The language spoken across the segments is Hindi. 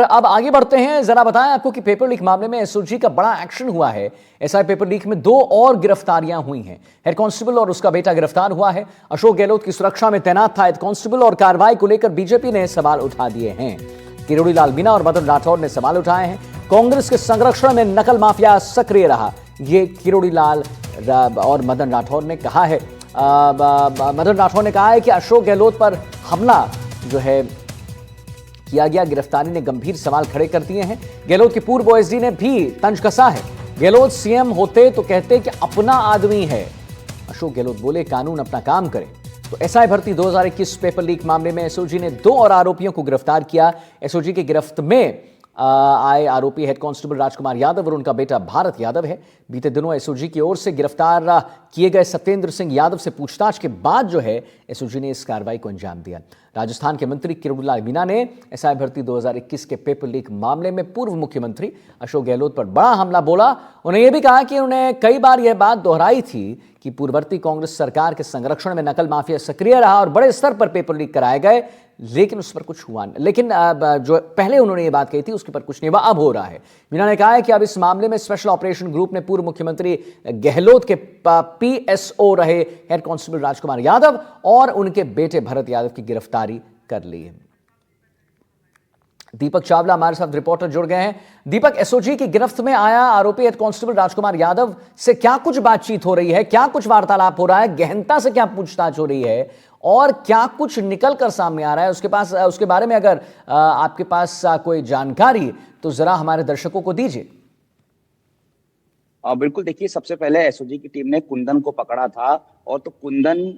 अब आगे बढ़ते हैं, जरा बताएं आपको कि पेपर लीक मामले में एसओजी का बड़ा एक्शन हुआ है। एसआई पेपर लीक में 2 और गिरफ्तारियां हुई हैं। हेड कांस्टेबल और उसका बेटा गिरफ्तार हुआ है। अशोक गहलोत की सुरक्षा में तैनात था हेड कांस्टेबल और कार्रवाई को लेकर बीजेपी ने सवाल उठा दिए हैं। किरोड़ी लाल मीणा और मदन राठौर ने सवाल उठाए हैं। कांग्रेस के संरक्षण में नकल माफिया सक्रिय रहा, ये किरोड़ी लाल और मदन राठौर ने कहा है। मदन राठौर ने कहा है कि अशोक गहलोत पर हमला जो है किया गया, गिरफ्तारी ने गंभीर सवाल खड़े कर दिए हैं। गहलोत के पूर्व ओएसडी ने भी तंज कसा है। गहलोत सीएम होते तो कहते कि अपना आदमी है। अशोक गहलोत बोले कानून अपना काम करे। तो एसआई भर्ती 2021 पेपर लीक मामले में एसओजी ने 2 और आरोपियों को गिरफ्तार किया। एसओजी की गिरफ्त में आए आरोपी हेड कांस्टेबल राजकुमार यादव और उनका बेटा भारत यादव है। बीते दिनों एसओजी की ओर से गिरफ्तार किए गए सत्येंद्र सिंह यादव से पूछताछ के बाद जो है एसओजी ने इस कार्रवाई को अंजाम दिया। राजस्थान के मंत्री किरोड़ी लाल मीणा ने एसआई भर्ती 2021 के पेपर लीक मामले में पूर्व मुख्यमंत्री अशोक गहलोत पर बड़ा हमला बोला। उन्हें यह भी कहा कि उन्होंने कई बार यह बात दोहराई थी कि पूर्ववर्ती कांग्रेस सरकार के संरक्षण में नकल माफिया सक्रिय रहा और बड़े स्तर पर पेपर लीक कराए गए, लेकिन उस पर कुछ हुआ नहीं। लेकिन जो पहले उन्होंने ये बात कही थी उसके पर कुछ नहीं हुआ, अब हो रहा है। मीणा ने कहा है कि अब इस मामले में स्पेशल ऑपरेशन ग्रुप ने पूर्व मुख्यमंत्री गहलोत के पीएसओ रहे हेड कांस्टेबल राजकुमार यादव और उनके बेटे भरत यादव की गिरफ्तारी कर ली है। दीपक चावला हमारे साथ रिपोर्टर जुड़ गए हैं। दीपक, एसओजी की गिरफ्त में आया आरोपी हेड कांस्टेबल राजकुमार यादव से क्या कुछ बातचीत हो रही है, क्या कुछ वार्तालाप हो रहा है, गहनता से क्या पूछताछ हो रही है और क्या कुछ निकल कर सामने आ रहा है उसके बारे में अगर आपके पास कोई जानकारी तो जरा हमारे दर्शकों को दीजिए। बिल्कुल, देखिए, सबसे पहले एसओजी की टीम ने कुंदन को पकड़ा था और तो कुंदन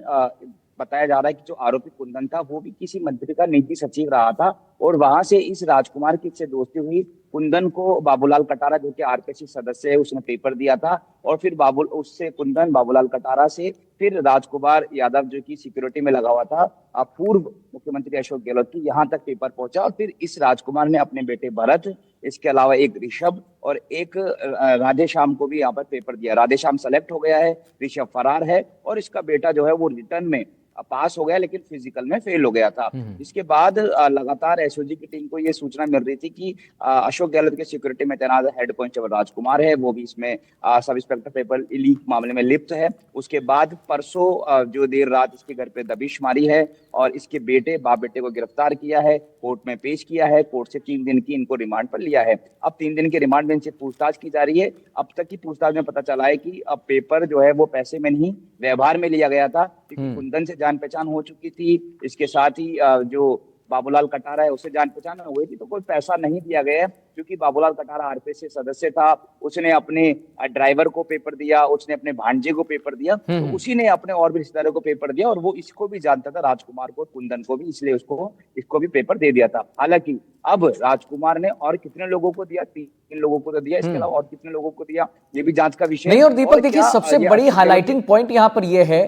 बताया जा रहा है कि जो आरोपी कुंदन था वो भी किसी मंत्री का निजी सचिव रहा था और वहां से इस राजकुमार की से दोस्ती हुई। कुंदन को बाबूलाल कटारा जो कि आरपीसी सदस्य है उसने पेपर दिया था और फिर उससे कुंदन बाबूलाल कटारा से फिर राजकुमार यादव जो कि सिक्योरिटी में लगा हुआ था पूर्व मुख्यमंत्री अशोक गहलोत की, यहाँ तक पेपर पहुंचा और फिर इस राजकुमार ने अपने बेटे भरत, इसके अलावा एक ऋषभ और एक राधेश्याम को भी यहाँ पर पेपर दिया। राधेश्याम सेलेक्ट हो गया है, ऋषभ फरार है और इसका बेटा जो है वो रिटर्न में पास हो गया लेकिन फिजिकल में फेल हो गया था। इसके बाद लगातार एसओजी की टीम को ये सूचना मिल रही थी कि अशोक गहलोत के सिक्योरिटी में तैनात हेड कांस्टेबल राजकुमार है, वो भी इसमें सब इंस्पेक्टर पेपर लीक मामले में लिप्त है। उसके बाद परसों जो देर रात इसके घर पे दबिश मारी है और इसके बाप बेटे को गिरफ्तार किया है, कोर्ट में पेश किया है। कोर्ट से 3 दिन की इनको रिमांड पर लिया है। अब 3 दिन के रिमांड में इनसे पूछताछ की जा रही है। अब तक की पूछताछ में पता चला है कि अब पेपर जो है वो पैसे में नहीं व्यवहार में लिया गया था, क्योंकि कुंदन से जान पहचान हो चुकी थी। इसके साथ ही जो बाबूलाल कटारा है उससे जान पहचान हुई थी, तो कोई पैसा नहीं दिया गया है। क्योंकि बाबूलाल कटारा आरपीसी सदस्य था, उसने अपने ड्राइवर को पेपर दिया, उसने अपने भांजे को पेपर दिया, तो उसी ने अपने और भी रिश्तेदारों को पेपर दिया और वो इसको भी जानता था, राजकुमार को, कुंदन को भी, इसलिए इसको भी पेपर दे दिया था। हालांकि अब राजकुमार ने और कितने लोगों को दिया, 3 लोगों को तो दिया, इसके अलावा और कितने लोगों को दिया ये भी जांच का विषय नहीं। और दीपक देखिए, सबसे बड़ी हाईलाइटिंग पॉइंट यहां पर यह है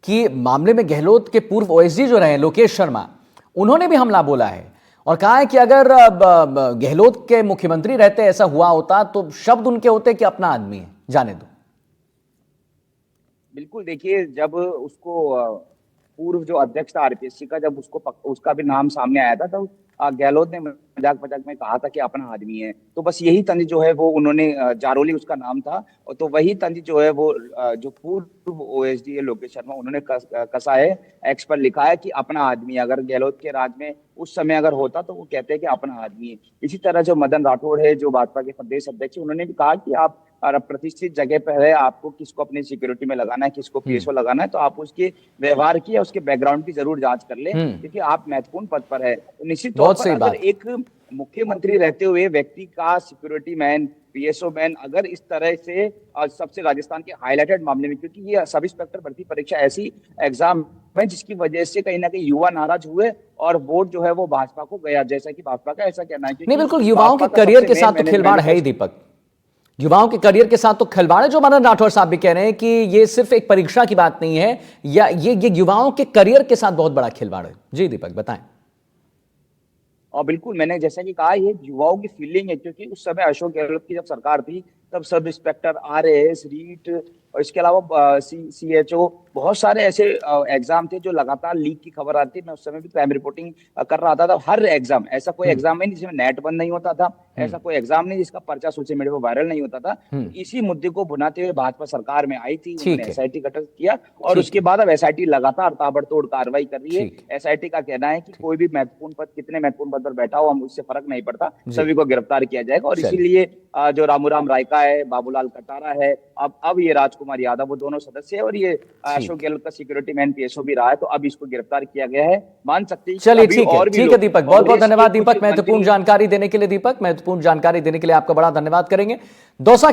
कि मामले में गहलोत के पूर्व ओएसडी जो रहे लोकेश शर्मा, उन्होंने भी हमला बोला है और कहा है कि अगर गहलोत के मुख्यमंत्री रहते ऐसा हुआ होता तो शब्द उनके होते कि अपना आदमी है, जाने दो। बिल्कुल, देखिए, जब उसको पूर्व जो अध्यक्ष था आरपीएससी का, जब उसका भी नाम सामने आया था तो गहलोत ने मजाक में कहा था कि अपना आदमी है। तो बस यही तंज जो है वो उन्होंने, जारोली उसका नाम था, और तो वही तंज जो है वो जो पूर्व ओएसडी है लोकेश शर्मा, उन्होंने कसा है, एक्स पर लिखा है कि अपना आदमी। अगर गहलोत के राज में उस समय अगर होता तो वो कहते हैं कि अपना आदमी है। इसी तरह जो मदन राठौड़ है, जो भाजपा के प्रदेश अध्यक्ष, उन्होंने भी कहा कि आप प्रतिष्ठित जगह पर है, आपको किसको अपनी सिक्योरिटी में लगाना है, किसको पीएसओ लगाना है, तो आप उसके व्यवहार की या उसके बैकग्राउंड की जरूर जांच कर ले, क्योंकि आप महत्वपूर्ण पद पर है। तो निश्चित तौर पर अगर एक मुख्यमंत्री रहते हुए व्यक्ति का सिक्योरिटी मैन, पीएसओ मैन अगर इस तरह से सबसे राजस्थान के हाईलाइटेड मामले में, क्योंकि ये सब इंस्पेक्टर भर्ती परीक्षा ऐसी एग्जाम है जिसकी वजह से कहीं ना कहीं युवा नाराज हुए और वोट जो है वो भाजपा को गया, जैसा कि भाजपा का ऐसा कहना है। नहीं, बिल्कुल, युवाओं के करियर के साथ तो खिलवाड़ है ही दीपक, युवाओं के करियर के साथ तो खिलवाड़ है। जो मदन राठौर साहब भी कह रहे हैं कि ये सिर्फ एक परीक्षा की बात नहीं है, या ये युवाओं के करियर के साथ बहुत बड़ा खिलवाड़ है। जी दीपक, बताएं। और बिल्कुल मैंने जैसा कि कहा, ये युवाओं की फीलिंग है, क्योंकि उस समय अशोक गहलोत की जब सरकार थी तब सब इंस्पेक्टर, आरएएस, रीट और इसके अलावा सीएचओ, बहुत सारे ऐसे एग्जाम थे जो लगातार लीक की खबर आती थी। मैं उस समय भी क्राइम रिपोर्टिंग कर रहा था। हर एग्जाम, ऐसा कोई एग्जाम नहीं जिसमें नेट बंद नहीं होता था, ऐसा कोई एग्जाम नहीं जिसका पर्चा सोशल मीडिया पर वायरल नहीं होता था। तो इसी मुद्दे को भुनाते हुए भाजपा सरकार में आई थी, उन्होंने ठीक है। एसआईटी गठन किया और ठीक उसके है। बाद अब एसआईटी लगातार ताबड़तोड़ कार्रवाई कर रही है। ठीक है। एसआईटी का कहना है कि ठीक। कोई भी महत्वपूर्ण पद, कितने महत्वपूर्ण पद पर बैठा हो, हम उससे फर्क नहीं पड़ता, जी। सभी को गिरफ्तार किया जाएगा। और चलिए। इसीलिए जो रामूराम रायका है, बाबूलाल कटारा है, अब ये राजकुमार यादव, वो दोनों सदस्य है, और ये अशोक ठीक है। गहलोत का सिक्योरिटी मैन पीएसओ भी रहा है, तो अब इसको गिरफ्तार किया गया है। मान सकते हैं कि चलिए, अभी ठीक है। और भी ठीक है लोग दीपक, बहुत बहुत कांग्रेस के धन्यवाद कुछ दीपक, महत्वपूर्ण मंत्री। जानकारी देने के लिए। दीपक, महत्वपूर्ण जानकारी देने के लिए आपका बड़ा धन्यवाद करेंगे। दौसा